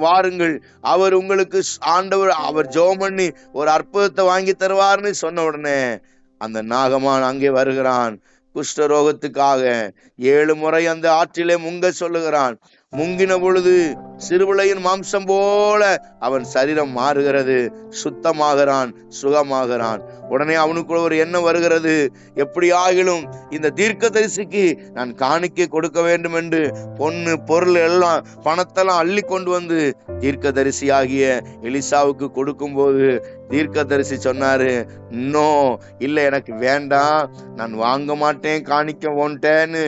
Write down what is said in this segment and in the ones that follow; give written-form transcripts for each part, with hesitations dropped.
வாருங்கள், அவர் உங்களுக்கு ஆண்டவர் அவர் ஜெபம் பண்ணி ஒரு அற்புதத்தை வாங்கி தருவார்னு சொன்ன உடனே அந்த நாகமான் அங்கே வருகிறான். குஷ்டரோகத்துக்காக 7 முறை அந்த ஆற்றிலே முங்க சொல்லுகிறான். முங்கின பொழுது சிறுபிள்ளையின் மாம்சம் போல அவன் சரீரம் மாறுகிறது, சுத்தமாகிறான், சுகமாகிறான். உடனே அவனுக்குள்ள ஒரு எண்ணம் வருகிறது, எப்படி ஆகிலும் இந்த தீர்க்கதரிசிக்கு நான் காணிக்கை கொடுக்க வேண்டும் என்று பொண்ணு பொருள் எல்லாம் பணத்தெல்லாம் அள்ளி கொண்டு வந்து தீர்க்கதரிசி ஆகிய எலிசாவுக்கு கொடுக்கும் போது தீர்க்கதரிசி சொன்னாரு, இன்னும் இல்ல, எனக்கு வேண்டாம், நான் வாங்க மாட்டேன், காணிக்க ஓன்ட்டேன்னு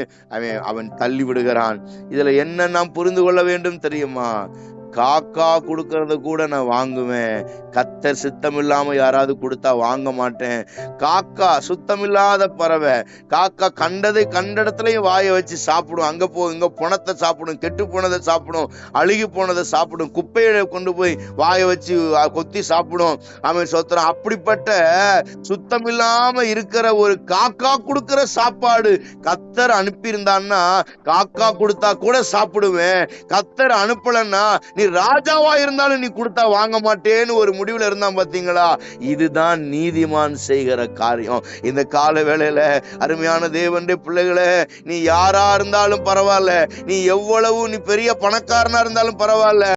அவன் தள்ளி விடுகிறான். இதுல என்ன நாம் புரிந்து கொள்ள வேண்டும் தெரியுமா? காக்கா கொடுக்கறத கூட நான் வாங்குவேன், கர்த்தர் சித்தம் இல்லாம யாராவது கொடுத்தா வாங்க மாட்டேன். காக்கா சுத்தமில்லாத பறவை, காக்கா கண்டதை கண்ட இடத்துலயும் வாய வச்சு சாப்பிடும். அங்க இங்க பணத்தை சாப்பிடும், கெட்டு போனதை சாப்பிடும், அழுகி போனதை சாப்பிடும், குப்பையை கொண்டு போய் வாய வச்சு கொத்தி சாப்பிடும். அவன் சொத்துறான். அப்படிப்பட்ட சுத்தமில்லாம இருக்கிற ஒரு காக்கா கொடுக்கிற சாப்பாடு கர்த்தர் அனுப்பி இருந்தான்னா காக்கா கொடுத்தா கூட சாப்பிடுவேன். கர்த்தர் அனுப்பலன்னா நீ ராஜாவா இருந்தாலும் நீ கொடுத்தா வாங்க மாட்டேன்னு ஒரு முடிவுல இருந்தான். பாத்தீங்களா? இதுதான் நீதிமான் செய்கிற காரியம். இந்த கால வேளையில அருமையான தேவனுடைய பிள்ளைகளே, நீ யாரா இருந்தாலும் பரவாயில்ல, நீ எவ்வளவு நீ பெரிய பணக்காரனா இருந்தாலும் பரவாயில்ல,